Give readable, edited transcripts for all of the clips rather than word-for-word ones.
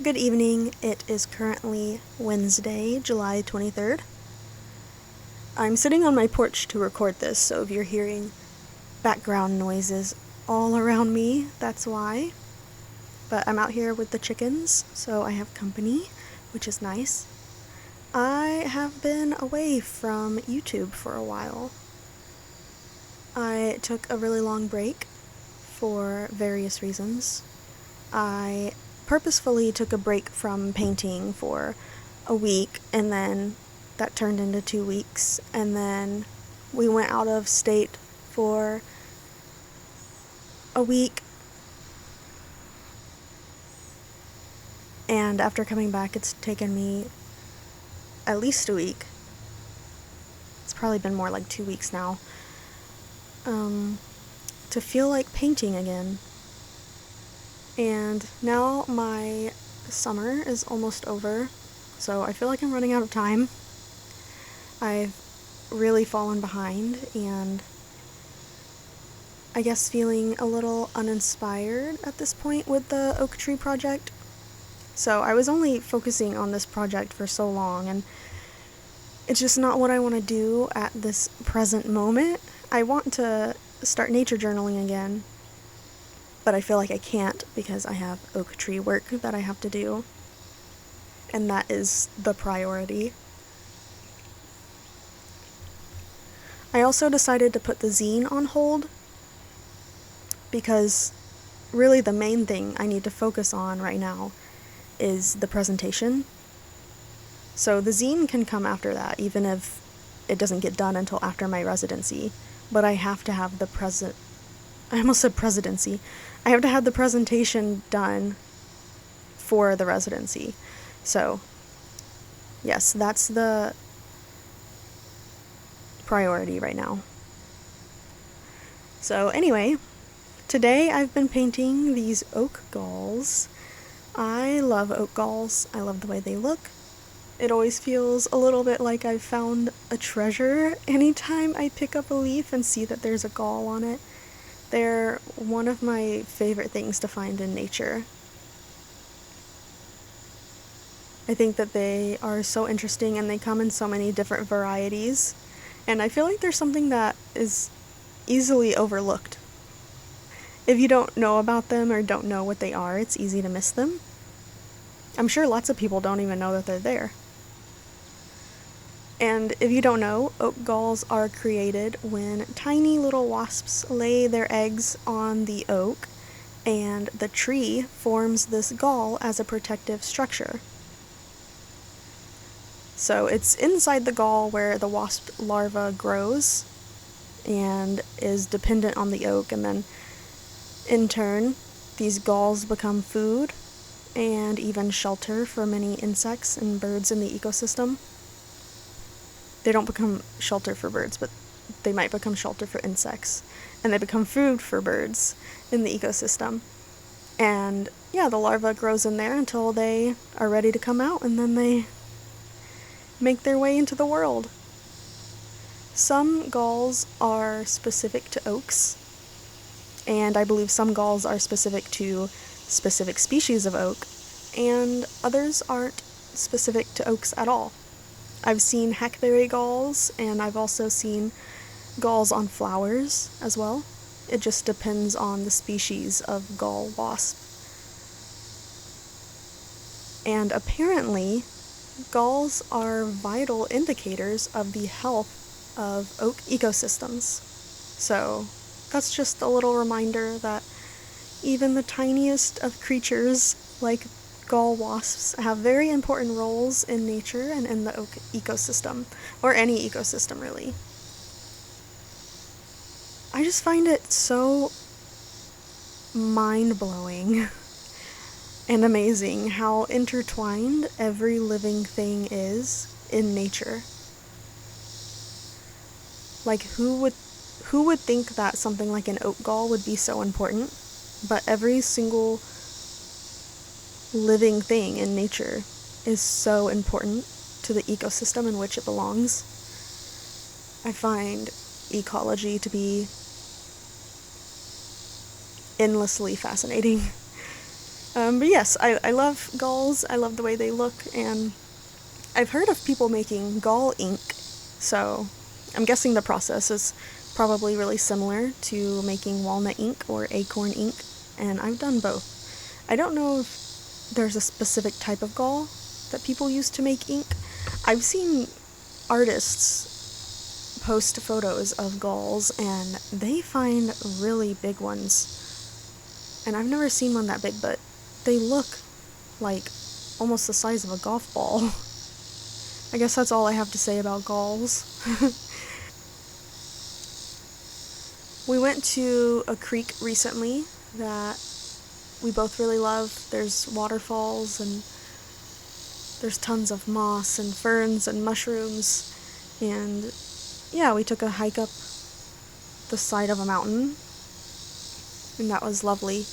Good evening. It is currently Wednesday, July 23rd. I'm sitting on my porch to record this, so if you're hearing background noises all around me, that's why. But I'm out here with the chickens, so I have company, which is nice. I have been away from YouTube for a while. I took a really long break for various reasons. I purposefully took a break from painting for a week, and then that turned into 2 weeks, and then we went out of state for a week, and after coming back it's taken me at least a week. It's probably been more like 2 weeks now, to feel like painting again. And now my summer is almost over, so I feel like I'm running out of time. I've really fallen behind, and I guess feeling a little uninspired at this point with the oak tree project. So I was only focusing on this project for so long, and it's just not what I want to do at this present moment. I want to start nature journaling again, but I feel like I can't because I have oak tree work that I have to do, and that is the priority. I also decided to put the zine on hold because really the main thing I need to focus on right now is the presentation. So the zine can come after that, even if it doesn't get done until after my residency, but I have to have I almost said presidency. I have to have the presentation done for the residency. So, yes, that's the priority right now. So anyway, today I've been painting these oak galls. I love oak galls. I love the way they look. It always feels a little bit like I've found a treasure anytime I pick up a leaf and see that there's a gall on it. They're one of my favorite things to find in nature. I think that they are so interesting, and they come in so many different varieties, and I feel like there's something that is easily overlooked. If you don't know about them or don't know what they are, it's easy to miss them. I'm sure lots of people don't even know that they're there. And if you don't know, oak galls are created when tiny little wasps lay their eggs on the oak, and the tree forms this gall as a protective structure. So it's inside the gall where the wasp larva grows and is dependent on the oak, and then in turn these galls become food and even shelter for many insects and birds in the ecosystem. They don't become shelter for birds, but they might become shelter for insects, and they become food for birds in the ecosystem. And yeah, the larva grows in there until they are ready to come out, and then they make their way into the world. Some galls are specific to oaks, and I believe some galls are specific to specific species of oak, and others aren't specific to oaks at all. I've seen hackberry galls, and I've also seen galls on flowers as well. It just depends on the species of gall wasp. And apparently, galls are vital indicators of the health of oak ecosystems. So that's just a little reminder that even the tiniest of creatures, like gall wasps, have very important roles in nature and in the oak ecosystem, or any ecosystem really. I just find it so mind-blowing and amazing how intertwined every living thing is in nature. Like, who would think that something like an oak gall would be so important? But every single living thing in nature is so important to the ecosystem in which it belongs. I find ecology to be endlessly fascinating. But yes, I love galls. I love the way they look, and I've heard of people making gall ink, so I'm guessing the process is probably really similar to making walnut ink or acorn ink, and I've done both. I don't know if there's a specific type of gall that people use to make ink. I've seen artists post photos of galls, and they find really big ones. And I've never seen one that big, but they look like almost the size of a golf ball. I guess that's all I have to say about galls. We went to a creek recently that we both really love. There's waterfalls and there's tons of moss and ferns and mushrooms. And yeah, we took a hike up the side of a mountain, and that was lovely.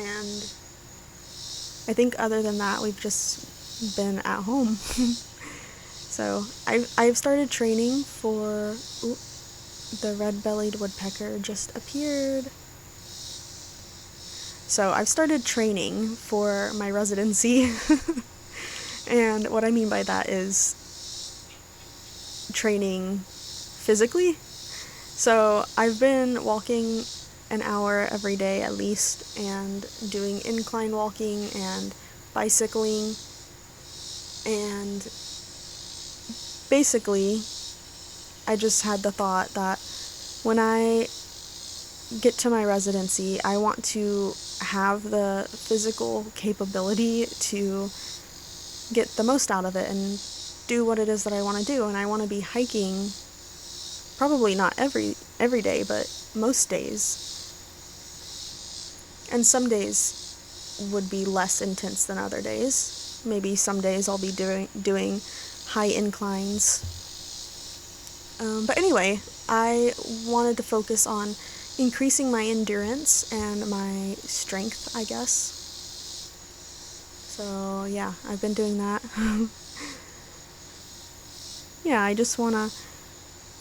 And I think other than that, we've just been at home. So I've started training for the red-bellied woodpecker just appeared. So I've started training for my residency. And what I mean by that is training physically. So I've been walking an hour every day at least, and doing incline walking and bicycling, and basically I just had the thought that when I get to my residency, I want to have the physical capability to get the most out of it and do what it is that I want to do. And I want to be hiking, probably not every day, but most days. And some days would be less intense than other days. Maybe some days I'll be doing high inclines. But anyway, I wanted to focus on increasing my endurance and my strength, I guess. So yeah, I've been doing that. Yeah, I just want to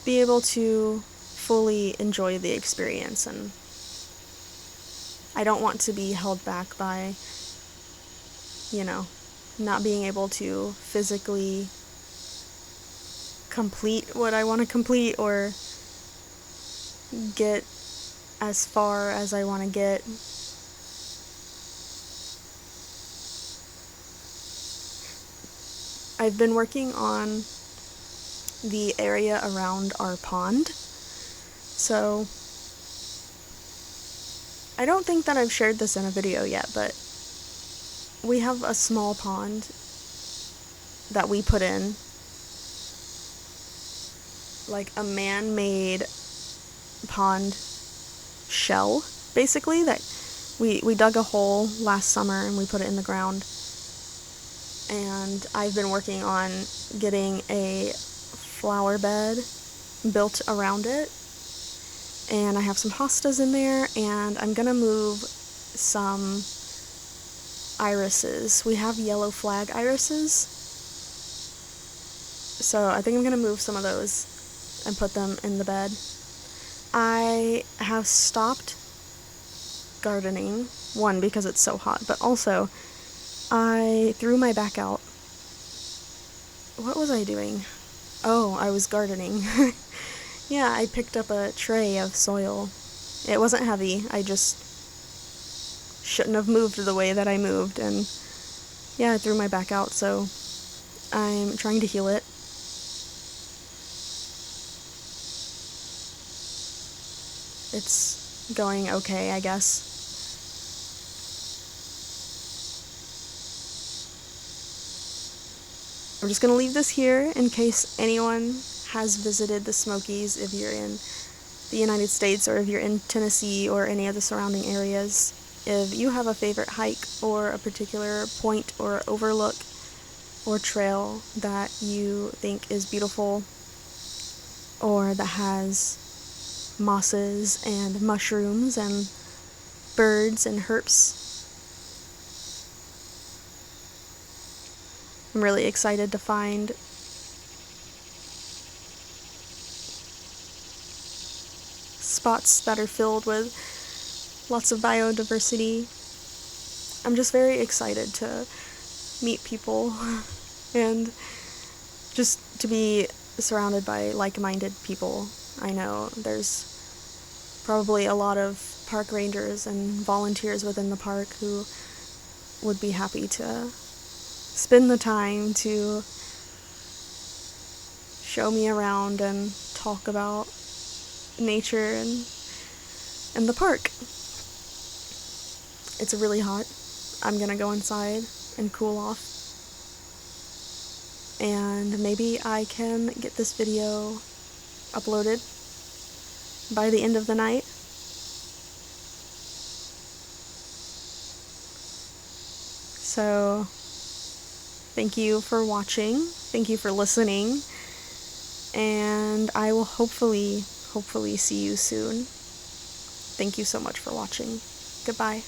be able to fully enjoy the experience, and I don't want to be held back by, not being able to physically complete what I want to complete or get as far as I want to get. I've been working on the area around our pond. So I don't think that I've shared this in a video yet, but we have a small pond that we put in, like a man-made pond shell, basically, that we dug a hole last summer and we put it in the ground. And I've been working on getting a flower bed built around it, and I have some hostas in there, and I'm gonna move some irises. We have yellow flag irises, so I think I'm gonna move some of those and put them in the bed. I have stopped gardening, one, because it's so hot, but also I threw my back out. What was I doing? Oh, I was gardening. Yeah, I picked up a tray of soil. It wasn't heavy, I just shouldn't have moved the way that I moved, and yeah, I threw my back out, so I'm trying to heal it. It's going okay, I guess. I'm just going to leave this here in case anyone has visited the Smokies, if you're in the United States or if you're in Tennessee or any of the surrounding areas. If you have a favorite hike or a particular point or overlook or trail that you think is beautiful, or that has mosses and mushrooms and birds and herps, I'm really excited to find spots that are filled with lots of biodiversity. I'm just very excited to meet people and just to be surrounded by like-minded people. I know there's probably a lot of park rangers and volunteers within the park who would be happy to spend the time to show me around and talk about nature and the park. It's really hot. I'm gonna go inside and cool off. And maybe I can get this video uploaded by the end of the night. So, thank you for watching. Thank you for listening. And I will hopefully see you soon. Thank you so much for watching. Goodbye.